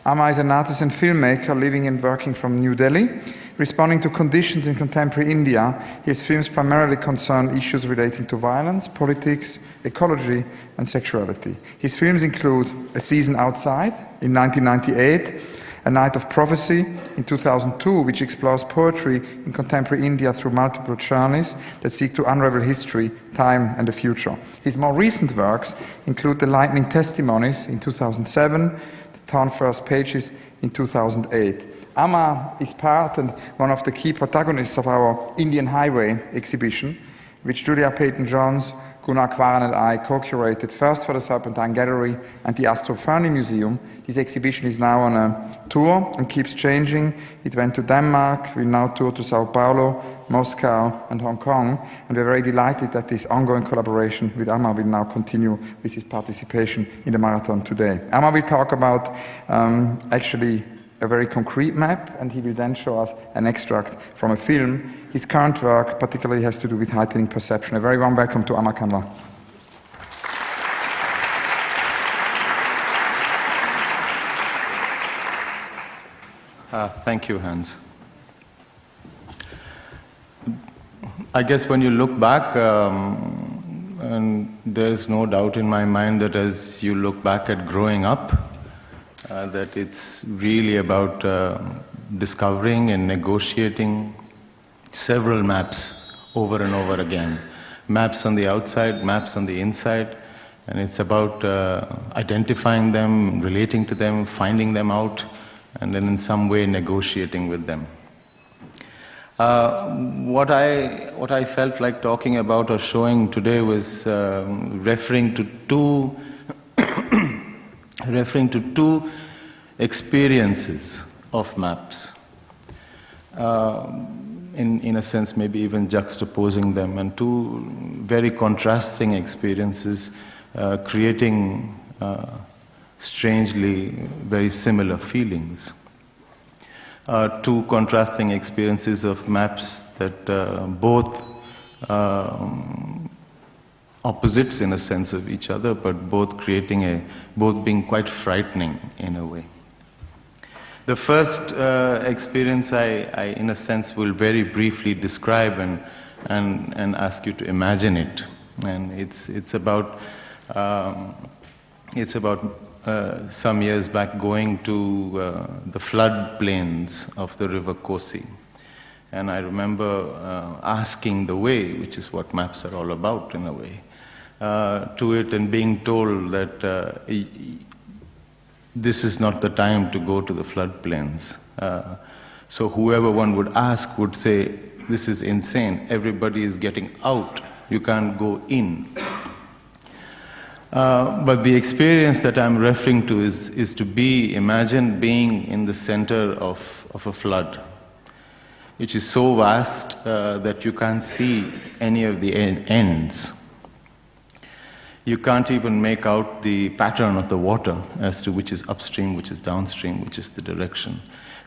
Amar is an artist and filmmaker living and working from New Delhi. Responding to conditions in contemporary India, his films primarily concern issues relating to violence, politics, ecology, and sexuality. His films include A Season Outside in 1998, A Night of Prophecy in 2002, which explores poetry in contemporary India through multiple journeys that seek to unravel history, time, and the future. His more recent works include The Lightning Testimonies in 2007, The Torn First Pages in 2008. Amar is part and one of the key protagonists of our Indian Highway exhibition, which Julia Peyton-Jones, Gunnar Kvaran and I co-curated first for the Serpentine Gallery and the Astro Fernie Museum. This exhibition is now on a tour and keeps changing. It went to Denmark, will now tour to Sao Paulo, Moscow and Hong Kong, and we're very delighted that this ongoing collaboration with Amar will now continue with his participation in the marathon today. Amar will talk about actually a very concrete map, and he will then show us an extract from a film. His current work particularly has to do with heightening perception. A very warm welcome to Amar Kanwar. Thank you, Hans. I guess when you look back, and there's no doubt in my mind that as you look back at growing up, that it's really about discovering and negotiating several maps over and over again. Maps on the outside, maps on the inside, and it's about identifying them, relating to them, finding them out, and then in some way negotiating with them. What I felt like talking about or showing today was referring to two experiences of maps. In a sense, maybe even juxtaposing them, and two very contrasting experiences, creating strangely very similar feelings. Two contrasting experiences of maps that both opposites in a sense of each other, but both being quite frightening in a way. The first experience I, in a sense, will very briefly describe and ask you to imagine it. And it's about some years back going to the flood plains of the river Kosi. And I remember asking the way, which is what maps are all about in a way, to it, and being told that this is not the time to go to the floodplains. So whoever one would ask would say, this is insane, everybody is getting out, you can't go in. But the experience that I'm referring to is to imagine being in the center of a flood, which is so vast that you can't see any of the ends. You can't even make out the pattern of the water as to which is upstream, which is downstream, which is the direction.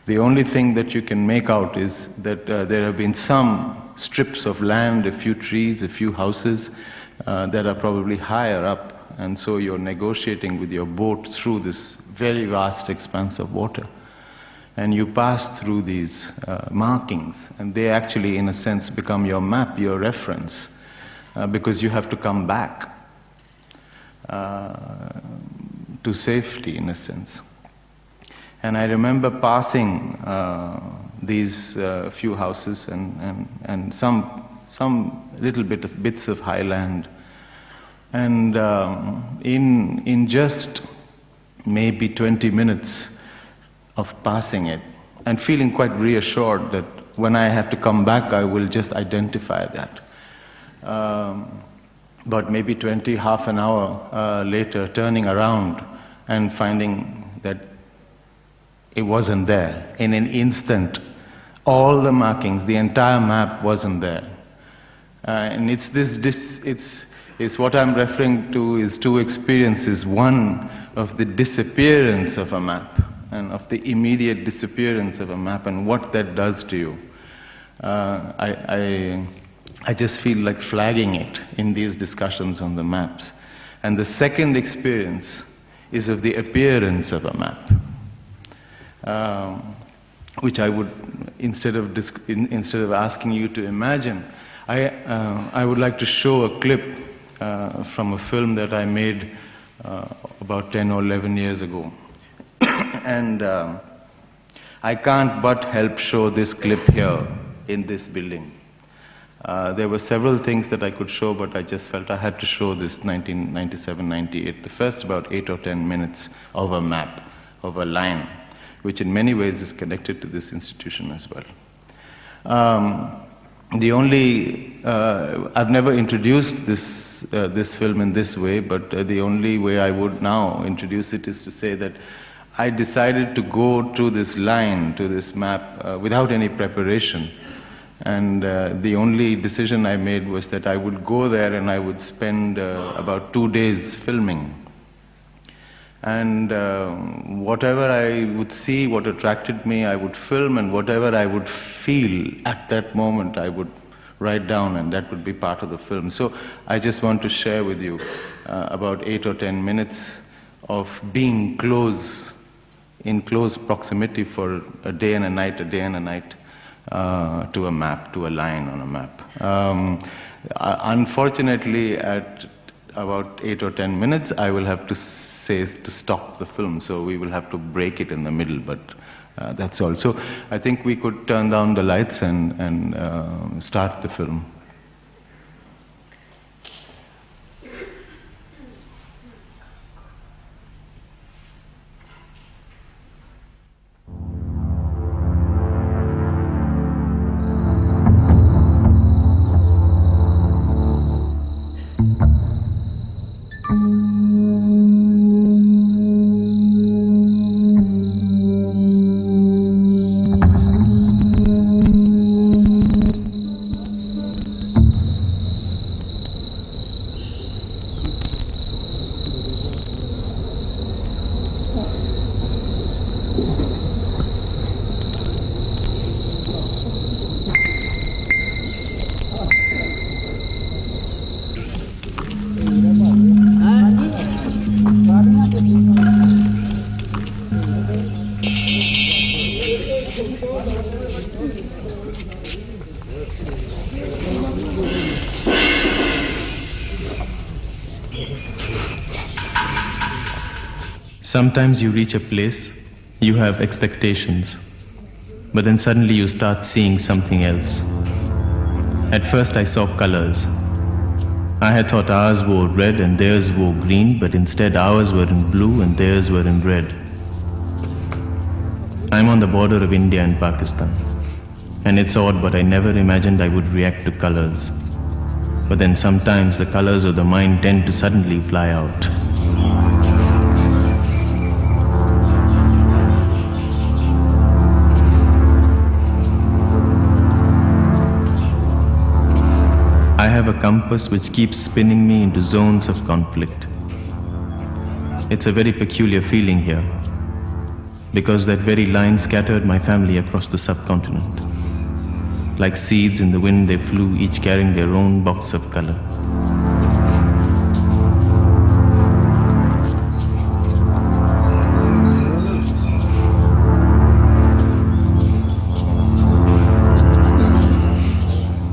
The only thing that you can make out is that there have been some strips of land, a few trees, a few houses that are probably higher up, and so you're negotiating with your boat through this very vast expanse of water. And you pass through these markings, and they actually, in a sense, become your map, your reference, because you have to come back to safety, in a sense. And I remember passing these few houses and some little bits of highland, and in just maybe 20 minutes of passing it, and feeling quite reassured that when I have to come back, I will just identify that. But maybe half an hour later, turning around and finding that it wasn't there. In an instant, all the markings, the entire map wasn't there. And it's what I'm referring to is two experiences. One of the disappearance of a map, and of the immediate disappearance of a map, and what that does to you. I just feel like flagging it in these discussions on the maps. And the second experience is of the appearance of a map. which I would, instead of asking you to imagine, I would like to show a clip from a film that I made about 10 or 11 years ago. And I can't but help show this clip here in this building. There were several things that I could show, but I just felt I had to show this 1997-98, the first about 8 or 10 minutes of a map, of a line, which in many ways is connected to this institution as well. I've never introduced this film in this way, but the only way I would now introduce it is to say that I decided to go through this line, to this map, without any preparation. And the only decision I made was that I would go there and I would spend about 2 days filming. And whatever I would see, what attracted me, I would film, and whatever I would feel at that moment, I would write down, and that would be part of the film. So I just want to share with you about 8 or 10 minutes of being in close proximity for a day and a night, to a map, to a line on a map. Unfortunately, at about 8 or 10 minutes, I will have to say to stop the film, so we will have to break it in the middle, but that's all. So I think we could turn down the lights and start the film. Sometimes you reach a place, you have expectations, but then suddenly you start seeing something else. At first I saw colors. I had thought ours wore red and theirs wore green, but instead ours were in blue and theirs were in red. I'm on the border of India and Pakistan, and it's odd, but I never imagined I would react to colors. But then sometimes the colors of the mind tend to suddenly fly out. I have a compass which keeps spinning me into zones of conflict. It's a very peculiar feeling here, because that very line scattered my family across the subcontinent. Like seeds in the wind, they flew, each carrying their own box of color.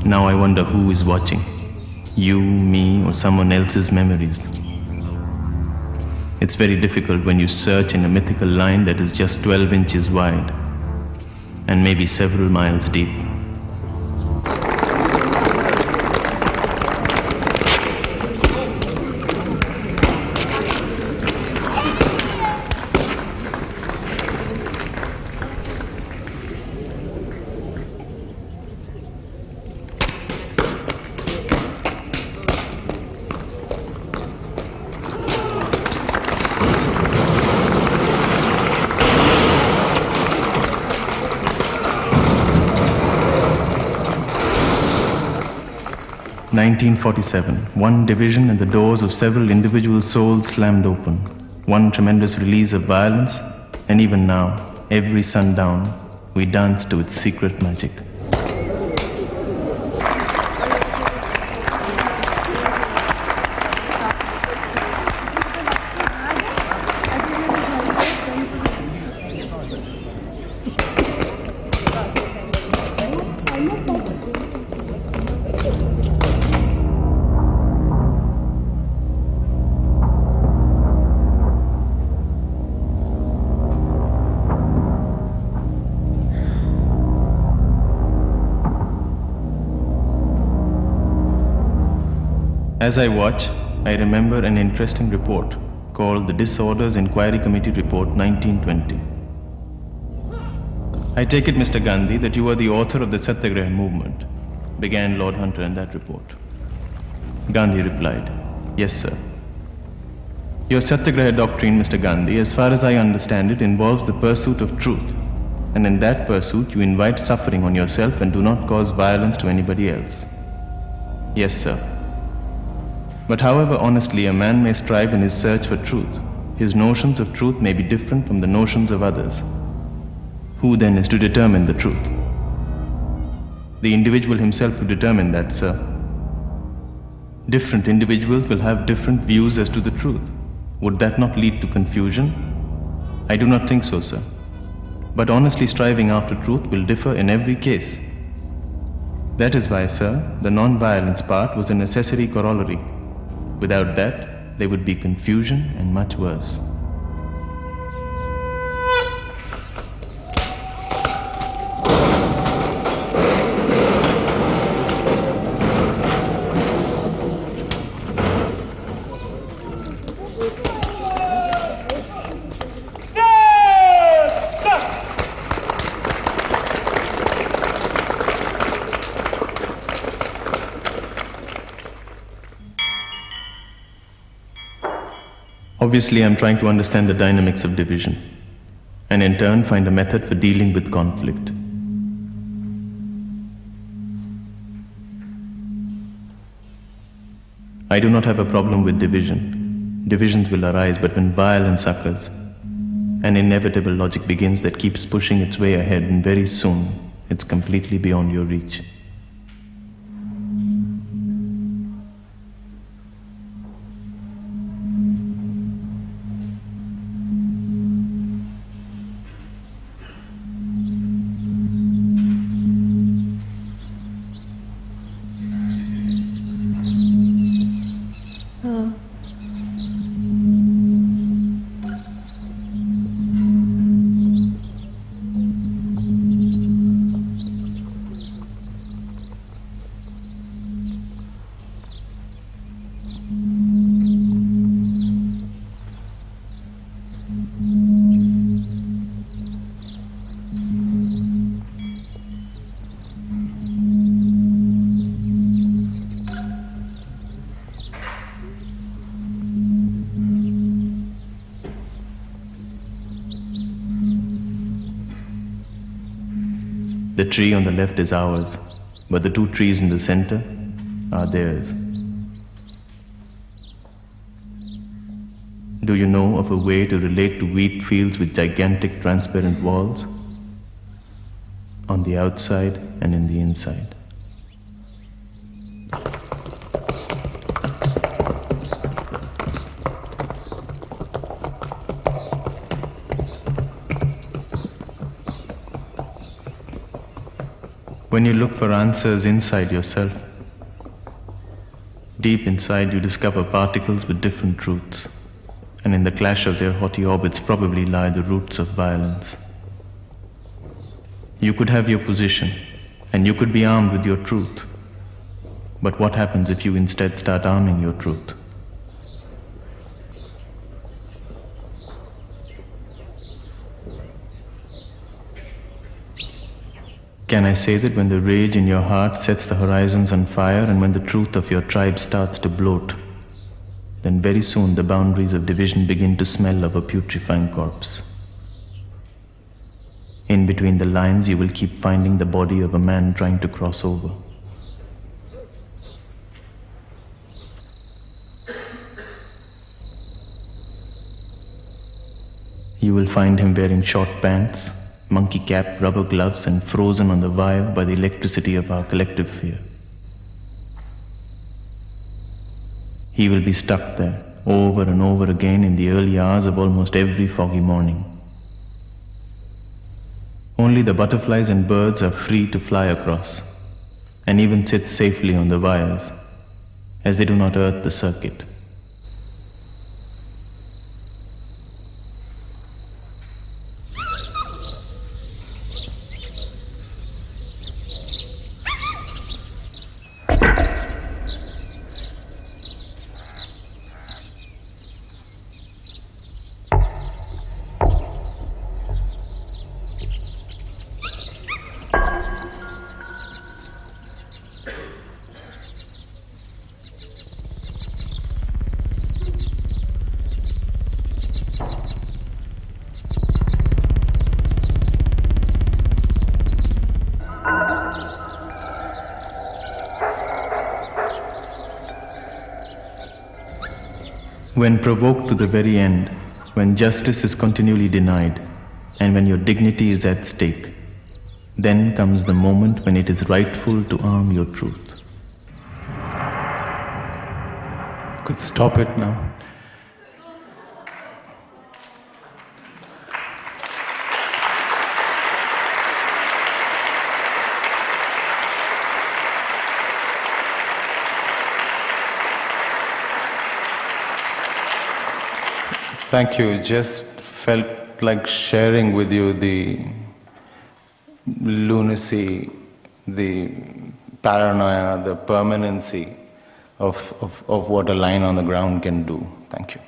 Now I wonder who is watching, you, me, or someone else's memories. It's very difficult when you search in a mythical line that is just 12 inches wide and maybe several miles deep. (1947), one division and the doors of several individual souls slammed open. One tremendous release of violence, and even now, every sundown, we dance to its secret magic. As I watch, I remember an interesting report called the Disorders Inquiry Committee Report 1920. I take it, Mr. Gandhi, that you are the author of the Satyagraha movement, began Lord Hunter in that report. Gandhi replied, yes, sir. Your Satyagraha doctrine, Mr. Gandhi, as far as I understand it, involves the pursuit of truth. And in that pursuit, you invite suffering on yourself and do not cause violence to anybody else. Yes, sir. But however honestly a man may strive in his search for truth, his notions of truth may be different from the notions of others. Who then is to determine the truth? The individual himself will determine that, sir. Different individuals will have different views as to the truth. Would that not lead to confusion? I do not think so, sir. But honestly striving after truth will differ in every case. That is why, sir, the non-violence part was a necessary corollary. Without that, there would be confusion and much worse. Obviously, I'm trying to understand the dynamics of division, and in turn find a method for dealing with conflict. I do not have a problem with division. Divisions will arise, but when violence occurs, an inevitable logic begins that keeps pushing its way ahead, and very soon, it's completely beyond your reach. The tree on the left is ours, but the two trees in the center are theirs. Do you know of a way to relate to wheat fields with gigantic transparent walls? On the outside and in the inside. When you look for answers inside yourself, deep inside you discover particles with different truths, and in the clash of their haughty orbits probably lie the roots of violence. You could have your position, and you could be armed with your truth, but what happens if you instead start arming your truth? Can I say that when the rage in your heart sets the horizons on fire and when the truth of your tribe starts to bloat, then very soon the boundaries of division begin to smell of a putrefying corpse. In between the lines you will keep finding the body of a man trying to cross over. You will find him wearing short pants, monkey cap, rubber gloves, and frozen on the wire by the electricity of our collective fear. He will be stuck there, over and over again in the early hours of almost every foggy morning. Only the butterflies and birds are free to fly across, and even sit safely on the wires, as they do not earth the circuit. When provoked to the very end, when justice is continually denied, and when your dignity is at stake, then comes the moment when it is rightful to arm your truth. You could stop it now. Thank you. Just felt like sharing with you the lunacy, the paranoia, the permanency of what a line on the ground can do. Thank you.